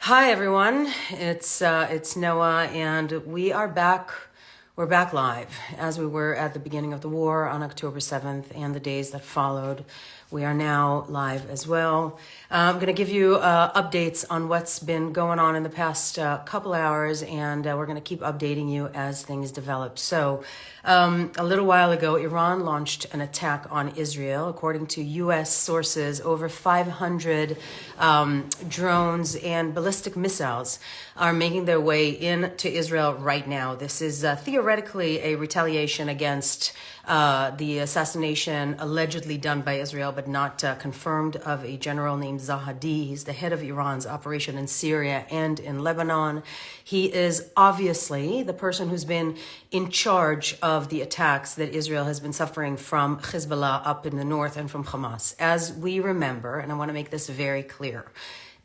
Hi everyone, it's Noah, and we are back. We're back live as we were at the beginning of the war on October 7th and the days that followed. We are now live as well. I'm going to give you updates on what's been going on in the past couple hours, and we're going to keep updating you as things develop. So, a little while ago, Iran launched an attack on Israel. According to U.S. sources, over 500 drones and ballistic missiles are making their way into Israel right now. This is theoretically a retaliation against the assassination allegedly done by Israel, but not confirmed, of a general named Zahedi. He's the head of Iran's operation in Syria and in Lebanon. He is obviously the person who's been in charge of the attacks that Israel has been suffering from Hezbollah up in the north and from Hamas. As we remember, and I want to make this very clear,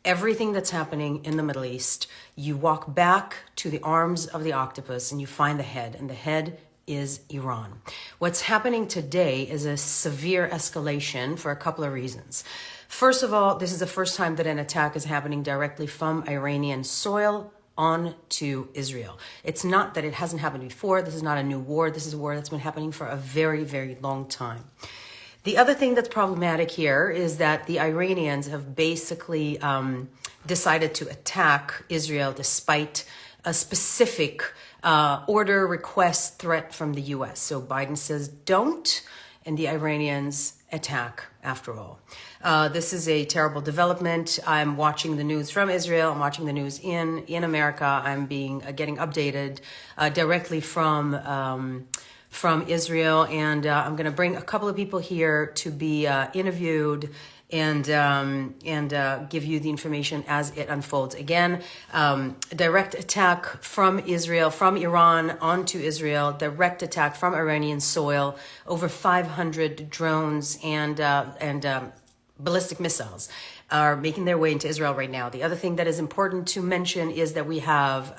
everything that's happening in the Middle East, you walk back to the arms of the octopus and you find the head, and the head is Iran. What's happening today is a severe escalation for a couple of reasons. First of all, this is the first time that an attack is happening directly from Iranian soil on to Israel. It's not that it hasn't happened before. This is not a new war. This is a war that's been happening for a very, very long time. The other thing that's problematic here is that the Iranians have basically decided to attack Israel despite a specific order, request, threat from the U.S. So Biden says don't, and the Iranians attack after all. This is a terrible development. I'm watching the news from Israel. I'm watching the news in America. I'm getting updated directly from Israel, and I'm going to bring a couple of people here to be interviewed and give you the information as it unfolds. Again, direct attack from Israel, from Iran onto Israel, direct attack from Iranian soil, over 500 drones and ballistic missiles are making their way into Israel right now. The other thing that is important to mention is that we have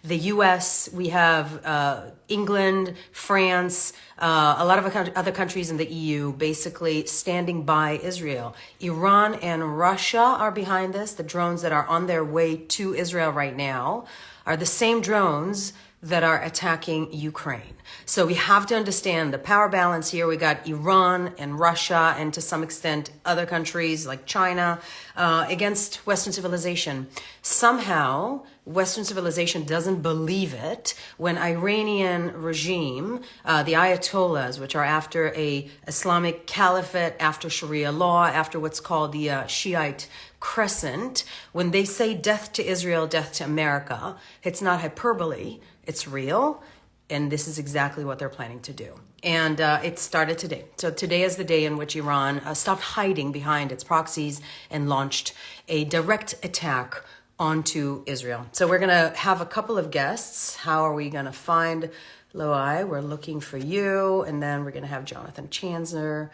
the U.S., we have England, France, a lot of other countries in the EU basically standing by Israel. Iran and Russia are behind this. The drones that are on their way to Israel right now are the same drones that are attacking Ukraine. So we have to understand the power balance here. We got Iran and Russia, and to some extent other countries like China, against Western civilization. Somehow Western civilization doesn't believe it when Iranian regime, the Ayatollahs, which are after a Islamic caliphate, after Sharia law, after what's called the Shiite crescent, when they say death to Israel, death to America, it's not hyperbole, it's real. And this is exactly what they're planning to do. And it started today. So today is the day in which Iran stopped hiding behind its proxies and launched a direct attack onto Israel. So we're going to have a couple of guests. How are we going to find Loai? We're looking for you. And then we're going to have Jonathan Chanzler.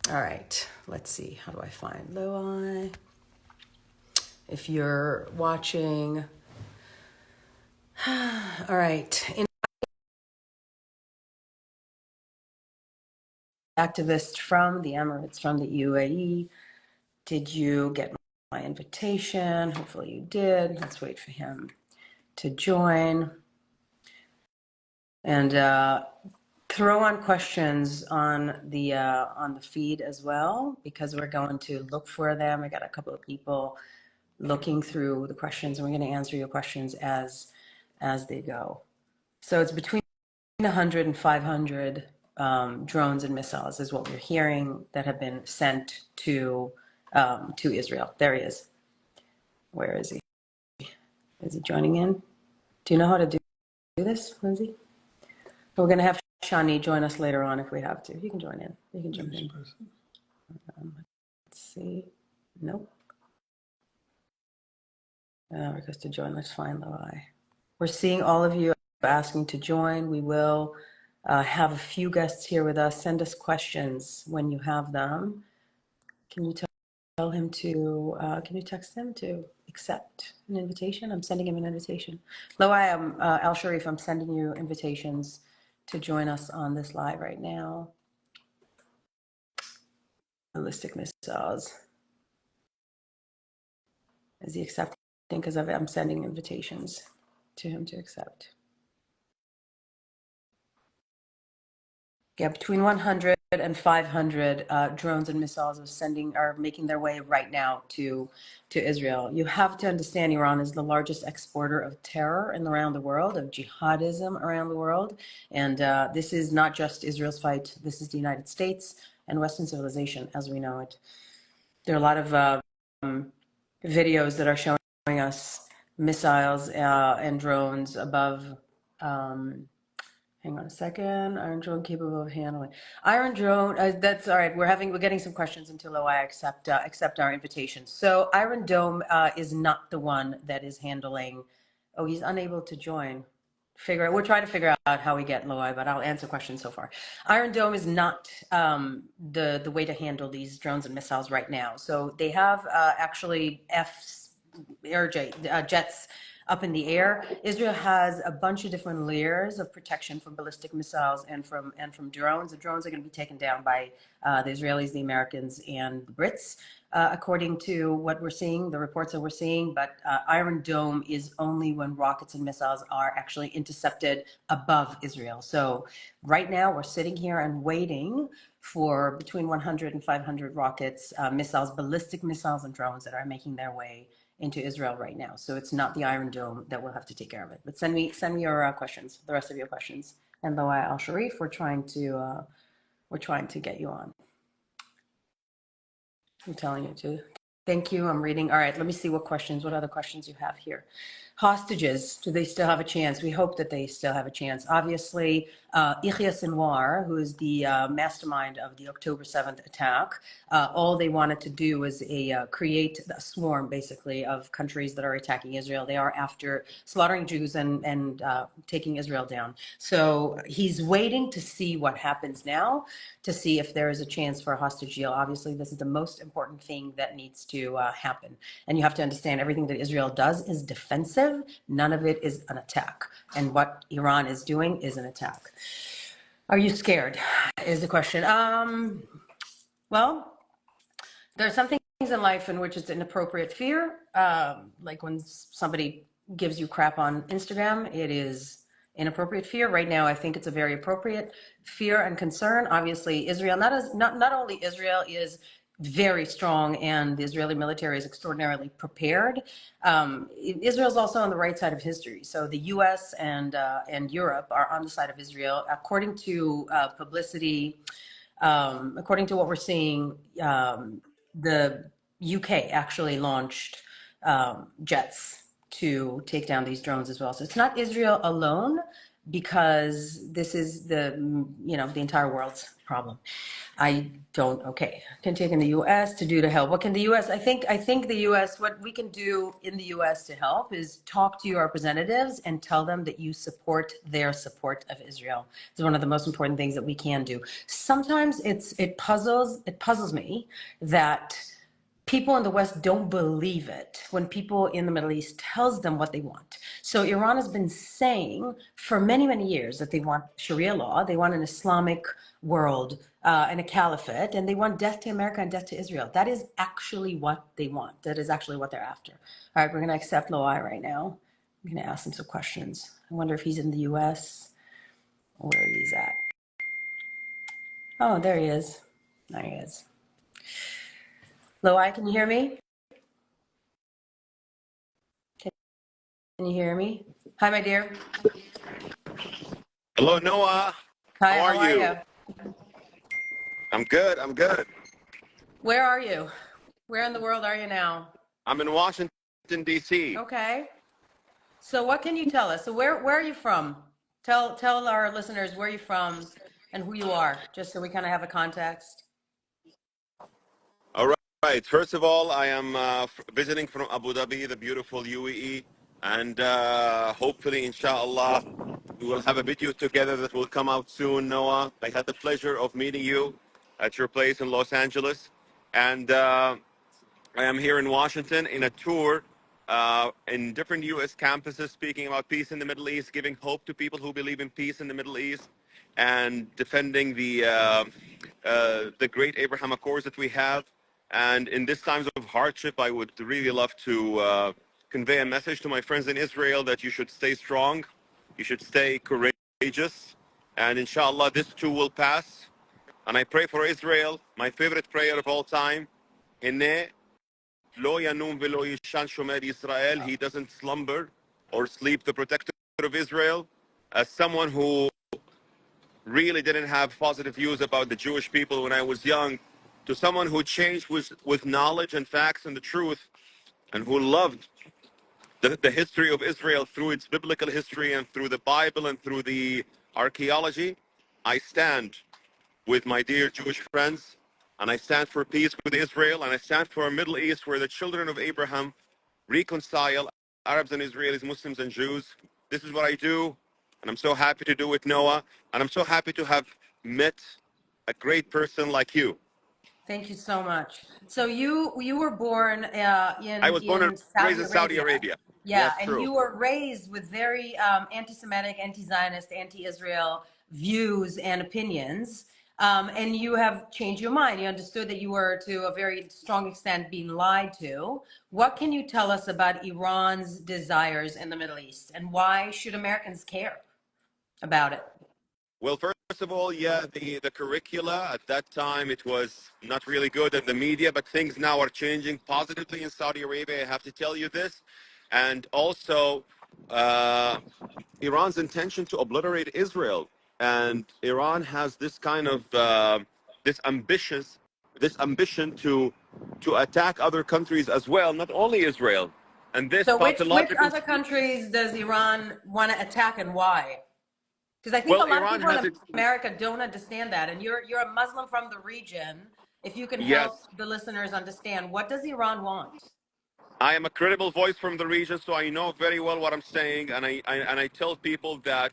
All right. Let's see. How do I find Loai? If you're watching. All right. Activist from the Emirates, from the UAE. Did you get my invitation? Hopefully you did. Let's wait for him to join. And throw on questions on the feed as well, because we're going to look for them. I got a couple of people looking through the questions, and we're going to answer your questions as they go. So it's between 100 and 500 drones and missiles is what we're hearing that have been sent to Israel. There he is. Where is he? Is he joining in? Do you know how to do this, Lindsay? We're going to have Shani join us later on if we have to. You can join in. You can jump in. Let's see. Nope. Request to join. Let's find Loai. We're seeing all of you asking to join. We will have a few guests here with us. Send us questions when you have them. Can you tell him to, can you text him to accept an invitation? I'm sending him an invitation. Loai, I'm Al Sharif. I'm sending you invitations to join us on this live right now. Ballistic missiles. Is he accepting think because I'm sending invitations to him to accept. Yeah, between 100 and 500 drones and missiles are making their way right now to Israel. You have to understand Iran is the largest exporter of terror around the world, of jihadism around the world. And this is not just Israel's fight. This is the United States and Western civilization as we know it. There are a lot of videos that are showing us missiles and drones above. Hang on a second. Iron Drone capable of handling. Iron Drone. That's all right. We're getting some questions until I accept our invitation. So Iron Dome is not the one that is handling. Oh, he's unable to join. We're trying to figure out how we get Loai, but I'll answer questions so far. Iron Dome is not the way to handle these drones and missiles right now. So they have actually jets up in the air. Israel has a bunch of different layers of protection from ballistic missiles and from drones. The drones are going to be taken down by the Israelis, the Americans, and the Brits, according to what we're seeing, the reports that we're seeing. But Iron Dome is only when rockets and missiles are actually intercepted above Israel. So right now we're sitting here and waiting for between 100 and 500 rockets, missiles, ballistic missiles, and drones that are making their way into Israel right now. So it's not the Iron Dome that will have to take care of it. But send me your questions, the rest of your questions. And Loai Al Sharif, we're trying to get you on. I'm telling you to. Thank you. I'm reading. All right, let me see what other questions you have here. Hostages, do they still have a chance? We hope that they still have a chance. Obviously, Yahya Sinwar, who is the mastermind of the October 7th attack, all they wanted to do was create a swarm, basically, of countries that are attacking Israel. They are after slaughtering Jews and taking Israel down. So he's waiting to see what happens now, to see if there is a chance for a hostage deal. Obviously, this is the most important thing that needs to happen. And you have to understand everything that Israel does is defensive. None of it is an attack. And what Iran is doing is an attack. Are you scared? Is the question. Well, there are some things in life in which it's inappropriate fear. Like when somebody gives you crap on Instagram, it is inappropriate fear. Right now, I think it's a very appropriate fear and concern. Obviously, Israel, not only Israel is very strong and the Israeli military is extraordinarily prepared. Israel's also on the right side of history. So the US and Europe are on the side of Israel. According to publicity, according to what we're seeing, the UK actually launched jets to take down these drones as well. So it's not Israel alone, because this is the entire world's problem. Can take in the U.S. to help. What can the U.S. I think the U.S. what we can do in the U.S. to help is talk to your representatives and tell them that you support their support of Israel. It's one of the most important things that we can do. Sometimes it puzzles me that people in the West don't believe it when people in the Middle East tells them what they want. So Iran has been saying for many, many years that they want Sharia law, they want an Islamic world and a caliphate, and they want death to America and death to Israel. That is actually what they want. That is actually what they're after. All right, we're going to accept Loai right now. I'm going to ask him some questions. I wonder if he's in the U.S. or where he's at. Oh, there he is. There he is. Loai, can you hear me? Can you hear me? Hi, my dear. Hello, Noah. Hi, how are you? you? I'm good. I'm good. Where are you? Where in the world are you now? I'm in Washington, D.C. Okay. So what can you tell us? So where are you from? Tell our listeners where you're from and who you are, just so we kind of have a context. All right. First of all, I am visiting from Abu Dhabi, the beautiful UAE, and hopefully, inshallah, we will have a video together that will come out soon, Noah. I had the pleasure of meeting you at your place in Los Angeles, and I am here in Washington in a tour in different U.S. campuses, speaking about peace in the Middle East, giving hope to people who believe in peace in the Middle East, and defending the great Abraham Accords that we have. And in these times of hardship, I would really love to convey a message to my friends in Israel that you should stay strong, you should stay courageous, and inshallah this too will pass. And I pray for Israel, my favorite prayer of all time. Hinne lo yanum velo yishan shomer Israel. He doesn't slumber or sleep, the protector of Israel. As someone who really didn't have positive views about the Jewish people when I was young, to someone who changed with knowledge and facts and the truth, and who loved the history of Israel through its biblical history and through the Bible and through the archaeology, I stand with my dear Jewish friends, and I stand for peace with Israel, and I stand for a Middle East where the children of Abraham reconcile Arabs and Israelis, Muslims and Jews. This is what I do, and I'm so happy to do it, Noah, and I'm so happy to have met a great person like you. Thank you so much. So you were born I was born and in raised Saudi in Saudi Arabia. Arabia. Yeah, Yes, and true. you were raised with very anti-Semitic, anti-Zionist, anti-Israel views and opinions. And you have changed your mind. You understood that you were, to a very strong extent, being lied to. What can you tell us about Iran's desires in the Middle East, and why should Americans care about it? Well, first of all, yeah, the curricula at that time, it was not really good in the media, but things now are changing positively in Saudi Arabia. I have to tell you this. And also, uh, Iran's intention to obliterate Israel. And Iran has this kind of this ambition to attack other countries as well, not only Israel. And this So which pathological. other countries does Iran want to attack, and why? Because I think a Well, lot of Iran people has in its. America don't understand that. And you're a Muslim from the region. If you can help Yes. the listeners understand, what does Iran want? I am a credible voice from the region, so I know very well what I'm saying, and I tell people that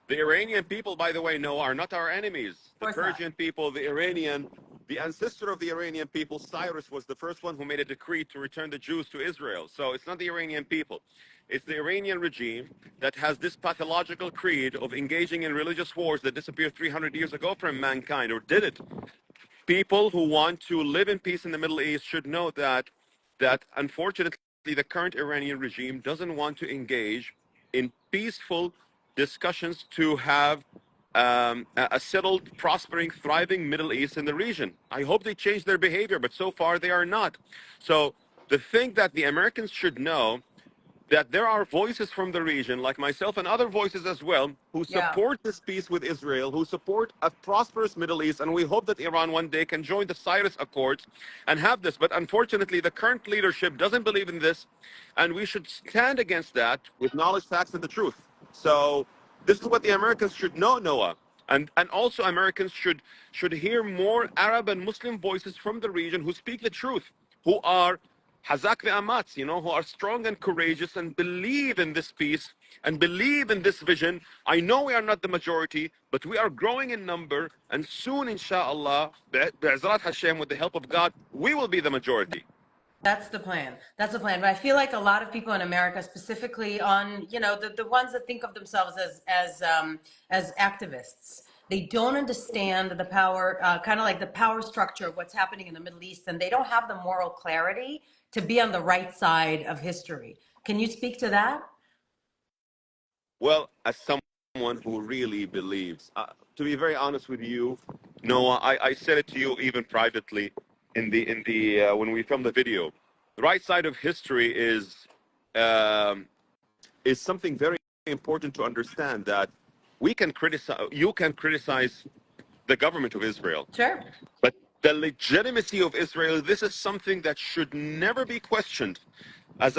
the Iranian people, by the way, no, are not our enemies. Of The course not. Persian people, the ancestor of the Iranian people, Cyrus, was the first one who made a decree to return the Jews to Israel. So it's not the Iranian people. It's the Iranian regime that has this pathological creed of engaging in religious wars that disappeared 300 years ago from mankind, or did it. People who want to live in peace in the Middle East should know that unfortunately the current Iranian regime doesn't want to engage in peaceful discussions to have a settled, prospering, thriving Middle East in the region. I hope they change their behavior, but so far they are not. So the thing that the Americans should know, that there are voices from the region, like myself and other voices as well, who Yeah. support this peace with Israel, who support a prosperous Middle East, and we hope that Iran one day can join the Cyrus Accords and have this. But unfortunately, the current leadership doesn't believe in this, and we should stand against that with knowledge, facts, and the truth. So this is what the Americans should know, Noah. And also Americans should hear more Arab and Muslim voices from the region who speak the truth, who are Hazak ve'amatz, who are strong and courageous and believe in this peace and believe in this vision. I know we are not the majority, but we are growing in number, and soon, inshallah, be'ezrat Hashem, with the help of God, we will be the majority. That's the plan. That's the plan. But I feel like a lot of people in America, specifically on, the ones that think of themselves as activists, they don't understand the power, kind of like the power structure of what's happening in the Middle East, and they don't have the moral clarity to be on the right side of history. Can you speak to that? Well, as someone who really believes, to be very honest with you, Noah, I said it to you even privately in the when we filmed the video. The right side of history um, is something very important to understand, that you can criticize the government of Israel, Sure. but the legitimacy of Israel, this is something that should never be questioned. As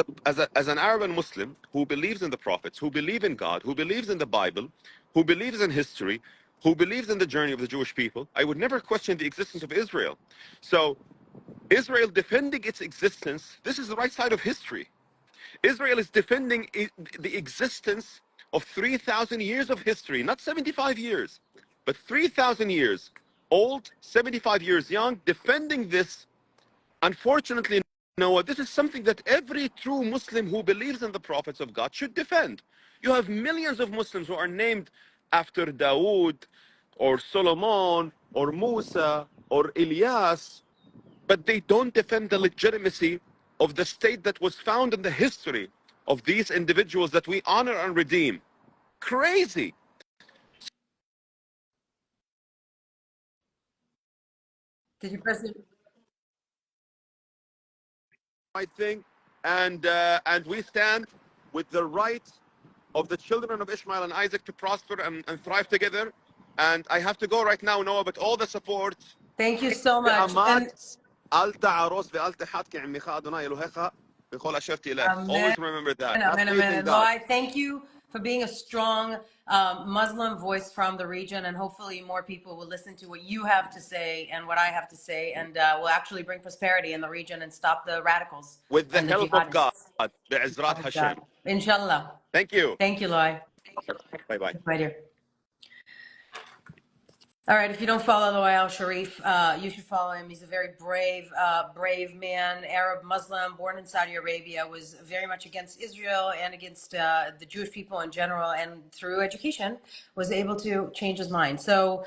an Arab and Muslim who believes in the prophets, who believe in God, who believes in the Bible, who believes in history, who believes in the journey of the Jewish people, I would never question the existence of Israel. So Israel defending its existence, this is the right side of history. Israel is defending the existence of 3,000 years of history, not 75 years, but 3,000 years old, 75 years young, defending this. Unfortunately, Noah, this is something that every true Muslim who believes in the prophets of God should defend. You have millions of Muslims who are named after Dawood or Solomon or Musa or Ilyas, but they don't defend the legitimacy of the state that was found in the history of these individuals that we honor and redeem. Crazy. Did you press it? Right thing, and we stand with the right of the children of Ishmael and Isaac to prosper and thrive together. And I have to go right now, Noah, but all the support. Thank you so much. And Always amen. remember that. Have Amen, faith amen. in And God. Lai, thank you for being a strong Muslim voice from the region, and hopefully more people will listen to what you have to say and what I have to say, and will actually bring prosperity in the region and stop the radicals With the and the help of God, jihadists. Be'ezrat Hashem. Inshallah. Thank you. Thank you, Lai. Bye-bye. My dear. All right, if you don't follow Loy Al Sharif, you should follow him. He's a very brave man, Arab Muslim, born in Saudi Arabia, was very much against Israel and against the Jewish people in general, and through education was able to change his mind. So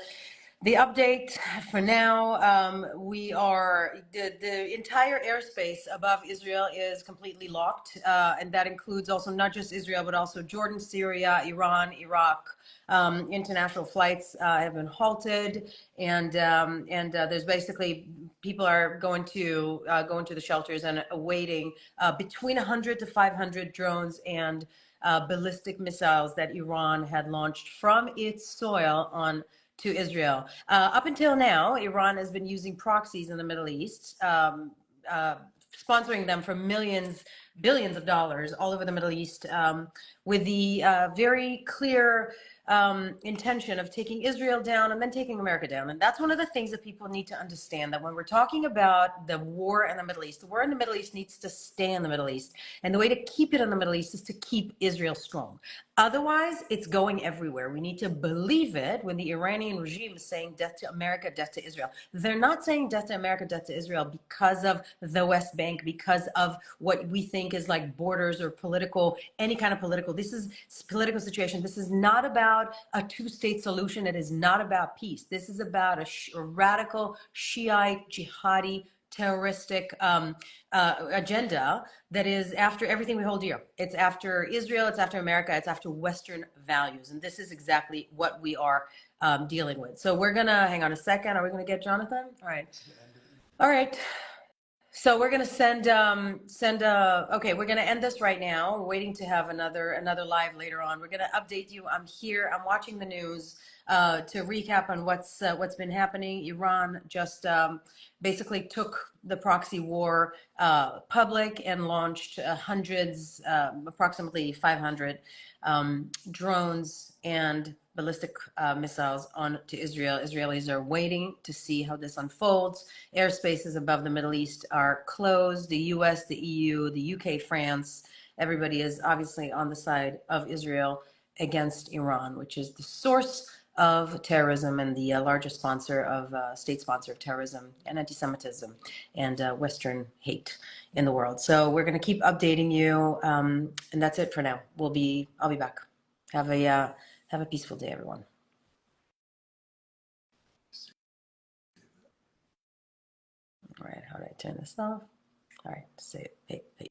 the update for now, we are, the entire airspace above Israel is completely locked. And that includes also not just Israel, but also Jordan, Syria, Iran, Iraq. International flights have been halted, and there's basically people are going to the shelters and awaiting between 100 to 500 drones and ballistic missiles that Iran had launched from its soil on to Israel. Up until now, Iran has been using proxies in the Middle East, sponsoring them for billions of dollars all over the Middle East, with the very clear intention of taking Israel down and then taking America down. And that's one of the things that people need to understand, that when we're talking about the war in the Middle East, the war in the Middle East needs to stay in the Middle East. And the way to keep it in the Middle East is to keep Israel strong. Otherwise, it's going everywhere. We need to believe it when the Iranian regime is saying death to America, death to Israel. They're not saying death to America, death to Israel because of the West Bank, because of what we think is like borders or political, any kind of political. This is political situation. This is not about a two-state solution. It is not about peace. This is about a radical Shiite, jihadi, terroristic agenda that is after everything we hold dear. It's after Israel, it's after America, it's after Western values. And this is exactly what we are dealing with. So we're going to, hang on a second. Are we going to get Jonathan? All right. All right. So we're going to okay, we're going to end this right now. We're waiting to have another live later on. We're going to update you. I'm here. I'm watching the news to recap on what's been happening. Iran just basically took the proxy war public and launched hundreds, approximately 500 drones and ballistic missiles on to Israel. Israelis are waiting to see how this unfolds. Airspaces above the Middle East are closed. The US, the EU, the UK, France, everybody is obviously on the side of Israel against Iran, which is the source of terrorism and the largest sponsor of state sponsor of terrorism and anti-Semitism and Western hate in the world. So we're going to keep updating you, and that's it for now. I'll be back. Have a peaceful day, everyone. All right, how do I turn this off? All right, say it. Hey.